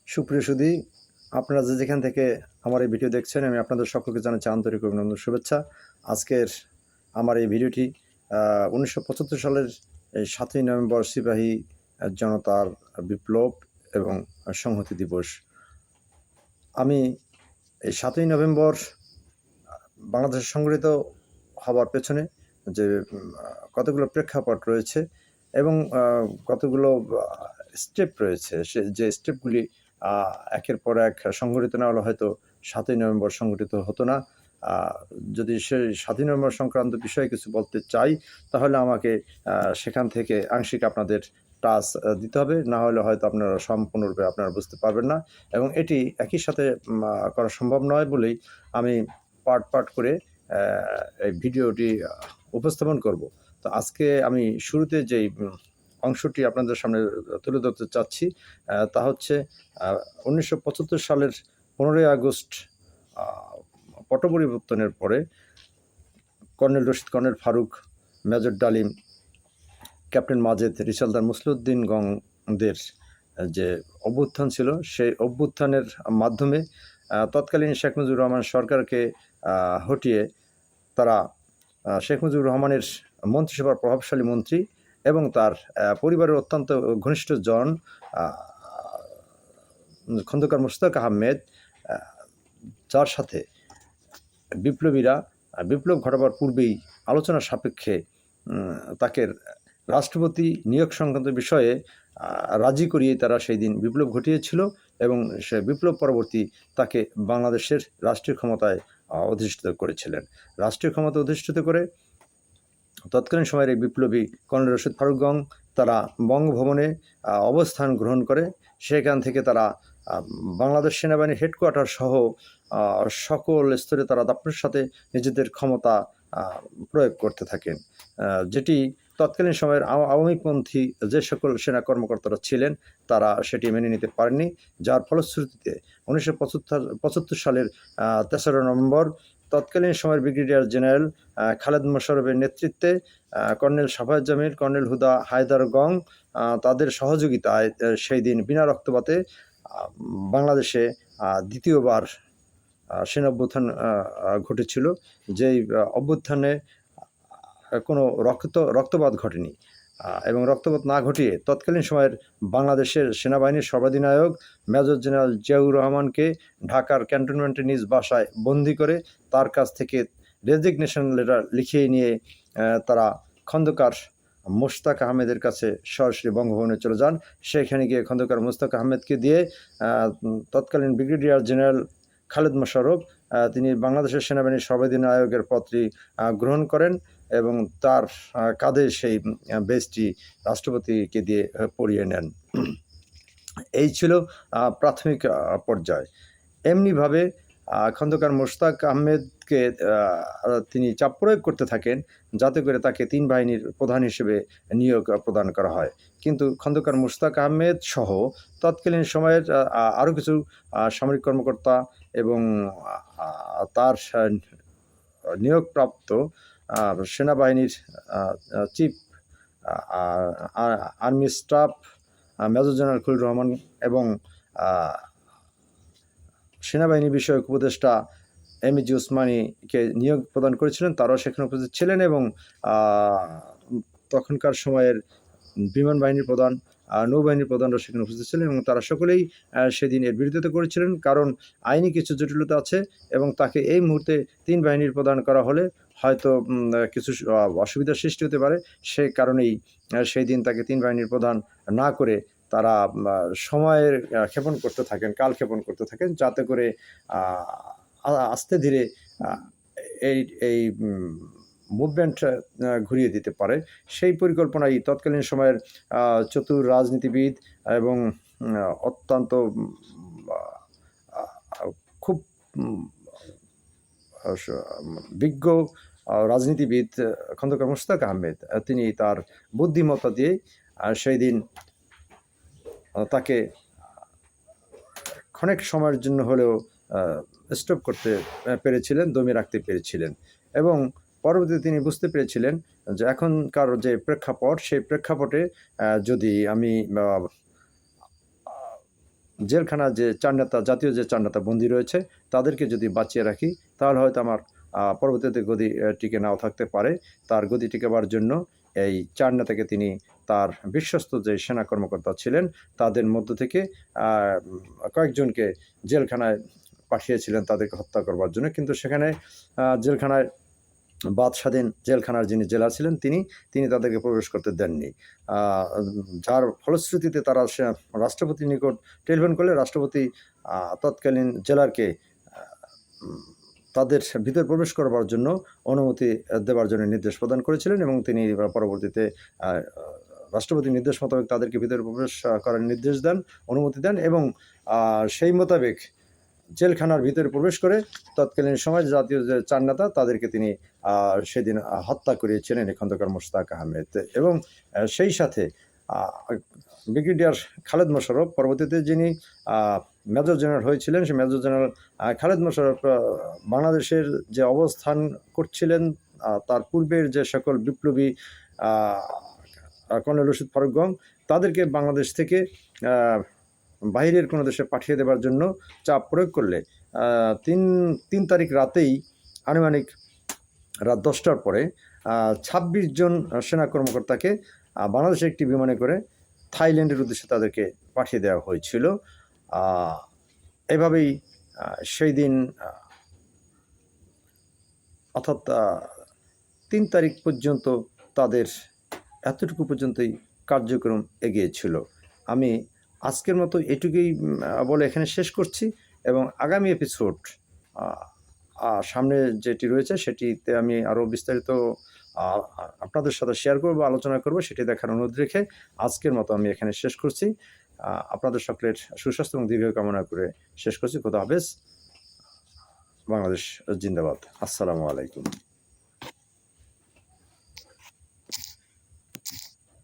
সুপ্রিয় সুধী, আপনারা যেখান থেকে আমার এই ভিডিও দেখছেন, আমি আপনাদের সকলকে জানাচ্ছি আন্তরিক অভিনন্দন, শুভেচ্ছা। আজকের আমার এই ভিডিওটি 1975 সালের এই 7ই নভেম্বর সিপাহী জনতার বিপ্লব এবং সংহতি দিবস। আমি এই 7ই নভেম্বর বাংলাদেশে সংগঠিত হবার পেছনে যে কতগুলো প্রেক্ষাপট রয়েছে এবং কতগুলো স্টেপ রয়েছে, যে স্টেপগুলি একের পর এক সংগঠিত না হলে হয়তো 7ই নভেম্বর সংগঠিত হতো না। যদি সেই 7ই নভেম্বর সংক্রান্ত বিষয়ে কিছু বলতে চাই, তাহলে আমাকে সেখান থেকে আংশিক আপনাদের টাচ দিতে হবে, না হলে হয়তো আপনারা সম্পূর্ণরূপে আপনারা বুঝতে পারবেন না, এবং এটি একই সাথে করা সম্ভব নয় বলেই আমি পার্ট করে এই ভিডিওটি উপস্থাপন করব। তো আজকে আমি শুরুতে যেই অংশটি আপনাদের সামনে তুলে ধরতে চাচ্ছি তা হচ্ছে 1975 সালের 15ই আগস্ট পট পরিবর্তনের পরে colonel Rashid, colonel Farooq, major Dalim, captain Majed, রিসালদার মুসলিউদ্দিন গংদের যে অভ্যুত্থান ছিল, সেই অভ্যুত্থানের মাধ্যমে তৎকালীন শেখ মুজিবুর রহমান সরকারকে হটিয়ে তারা শেখ মুজিবুর রহমানের মন্ত্রিসভার প্রভাবশালী মন্ত্রী এবং তার পরিবারের অত্যন্ত ঘনিষ্ঠ জন খন্দকার মোশতাক আহমেদ, যার সাথে বিপ্লবীরা বিপ্লব ঘটাবার পূর্বেই আলোচনা সাপেক্ষে তাকে রাষ্ট্রপতি নিয়োগ সংক্রান্ত বিষয়ে রাজি করিয়ে তারা সেই দিন বিপ্লব ঘটিয়েছিল এবং সে বিপ্লব পরবর্তী তাকে বাংলাদেশের রাষ্ট্রীয় ক্ষমতায় অধিষ্ঠিত করেছিলেন। রাষ্ট্রীয় ক্ষমতা অধিষ্ঠিত করে তৎকালীন সময়ের এই বিপ্লবী কর্নেল রশিদ ফারুক গং তারা বঙ্গভবনে অবস্থান গ্রহণ করে। সেখান থেকে তারা বাংলাদেশ সেনাবাহিনীর হেডকোয়ার্টার সহ সকল স্তরে তারা দাপটের সাথে নিজেদের ক্ষমতা প্রয়োগ করতে থাকেন, যেটি তৎকালীন সময়ের আওয়ামীপন্থী যে সকল সেনা কর্মকর্তারা ছিলেন তারা সেটি মেনে নিতে পারেননি, যার ফলশ্রুতিতে 1975 সালের 3রা নভেম্বর তৎকালীন সময়ের ব্রিগেডিয়ার জেনারেল খালেদ মোশাররফের নেতৃত্বে কর্নেল সাফায়াত জামিল, কর্নেল হুদা হায়দার গং তাদের সহযোগিতায় সেই দিন বিনা রক্তপাতে বাংলাদেশে দ্বিতীয়বার সেনা অভ্যুত্থান ঘটেছিল, যেই অভ্যুত্থানে কোনো রক্তপাত ঘটেনি এবং রক্তপাত না ঘটিয়ে তৎকালীন সময়ের বাংলাদেশের সেনাবাহিনীর সর্বাধিনায়ক মেজর জেনারেল জিয়াউর রহমানকে ঢাকার ক্যান্টনমেন্টে নিজ বাসায় বন্দি করে তার কাছ থেকে রেজিগনেশন লেটার লিখিয়ে নিয়ে তারা খন্দকার মোশতাক আহমেদের কাছে সরাসরি বঙ্গভবনে চলে যান। সেখানে গিয়ে খন্দকার মোশতাক আহমেদকে দিয়ে তৎকালীন ব্রিগেডিয়ার জেনারেল খালেদ মোশাররফ তিনি বাংলাদেশের সেনাবাহিনীর সর্বাধিনায়কের পদটি গ্রহণ করেন এবং তার কাঁধে সেই বেজটি রাষ্ট্রপতিকে দিয়ে পরিয়ে নেন। এই ছিল প্রাথমিক পর্যায়। এমনিভাবে খন্দকার মোশতাক আহমেদকে তিনি চাপ প্রয়োগ করতে থাকেন যাতে করে তাকে 3 বাহিনীর প্রধান হিসেবে নিয়োগ প্রদান করা হয়, কিন্তু খন্দকার মোশতাক আহমেদ সহ তৎকালীন সময়ের আরও কিছু সামরিক কর্মকর্তা এবং তার নিয়োগপ্রাপ্ত সেনাবাহিনীর chief army staff major general Khalil Rahman এবং সেনাবাহিনী বিষয়ক উপদেষ্টা এমএজি ওসমানীকে নিয়োগ প্রদান করেছিলেন, তারাও সেখানে উপস্থিত ছিলেন এবং তখনকার সময়ের বিমান বাহিনীর প্রধান, নৌবাহিনীর প্রধানরা সেখানে উপস্থিত ছিলেন এবং তারা সকলেই সেদিন এর বিরোধিতা করেছিলেন, কারণ আইনি কিছু জটিলতা আছে এবং তাকে এই মুহূর্তে 3 বাহিনীর প্রদান করা হলে হয়তো কিছু অসুবিধার সৃষ্টি হতে পারে। সে কারণেই সেই দিন তাকে 3 বাহিনীর প্রধান না করে তারা সময়ের ক্ষেপণ করতে থাকেন, কাল ক্ষেপণ করতে থাকেন, যাতে করে আস্তে ধীরে এই মুভমেন্ট ঘুরিয়ে দিতে পারে। সেই পরিকল্পনাই তৎকালীন সময়ের চতুর রাজনীতিবিদ এবং অত্যন্ত খুব বিজ্ঞ রাজনীতিবিদ খন্দকার মোশতাক আহমেদ তিনি তার বুদ্ধিমত্তা দিয়ে সেই দিন তাকে ক্ষণিক সময়ের জন্য হলেও স্টপ করতে পেরেছিলেন, দমিয়ে রাখতে পেরেছিলেন এবং পরবর্তীতে তিনি বুঝতে পেরেছিলেন যে এখনকার যে প্রেক্ষাপট, সেই প্রেক্ষাপটে যদি আমি জেলখানা যে চার নেতা, জাতীয় যে চার নেতা বন্দী রয়েছে, তাদেরকে যদি বাঁচিয়ে রাখি তাহলে হয়তো আমার পরবর্তীতে গদি টিকে নাও থাকতে পারে। তার গদি টিকাবার জন্য এই চার নেতাকে তিনি তার বিশ্বস্ত যে সেনা কর্মকর্তা ছিলেন তাদের মধ্য থেকে কয়েকজনকে জেলখানায় পাঠিয়েছিলেন তাদেরকে হত্যা করবার জন্য। কিন্তু সেখানে জেলখানায় বাদ স্বাধীন জেলখানার যিনি জেলা ছিলেন তিনি তাদেরকে প্রবেশ করতে দেননি, যার ফলশ্রুতিতে তারা রাষ্ট্রপতির নিকট টেলিফোন করলে রাষ্ট্রপতি তৎকালীন জেলারকে তাদের ভিতরে প্রবেশ করবার জন্য অনুমতি দেওয়ার জন্য নির্দেশ প্রদান করেছিলেন এবং তিনি পরবর্তীতে রাষ্ট্রপতির নির্দেশ মোতাবেক তাদেরকে ভিতরে প্রবেশ করার নির্দেশ দেন, অনুমতি দেন এবং সেই মোতাবেক জেলখানার ভিতরে প্রবেশ করে তৎকালীন সময় জাতীয় যে চার নেতা তাদেরকে তিনি সেদিন হত্যা করিয়েছিলেন এই খন্দকার মোশতাক আহমেদ। এবং সেই সাথে ব্রিগেডিয়ার খালেদ মোশাররফ, পরবর্তীতে যিনি মেজর জেনারেল হয়েছিলেন, সেই মেজর জেনারেল খালেদ মোশাররফ বাংলাদেশের যে অবস্থান করছিলেন তার পূর্বের যে সকল বিপ্লবী কর্নেল রশিদ ফারুক গং তাদেরকে বাংলাদেশ থেকে বাইরের কোনো দেশে পাঠিয়ে দেওয়ার জন্য চাপ প্রয়োগ করলে 3 তারিখ রাতেই আনুমানিক রাত 10টার পরে 26 জন সেনা কর্মকর্তাকে বাংলাদেশের একটি বিমানে করে থাইল্যান্ডের উদ্দেশ্যে তাদেরকে পাঠিয়ে দেওয়া হয়েছিল। এভাবেই সেই দিন অর্থাৎ 3 তারিখ পর্যন্ত তাদের এতটুকু পর্যন্তই কার্যক্রম এগিয়েছিল। আমি আজকের মতো এটুকুই বলে এখানে শেষ করছি এবং আগামী এপিসোড সামনে যেটি রয়েছে সেটিতে আমি আরও বিস্তারিত আপনাদের সাথে শেয়ার করব, আলোচনা করব, সেটি দেখার অনুরোধ রেখে আজকের মতো আমি এখানে শেষ করছি। আপনাদের সকলের সুস্বাস্থ্য এবং দীর্ঘ কামনা করে শেষ করছি। খোদা হাফেজ। বাংলাদেশ জিন্দাবাদ। আসসালামু আলাইকুম।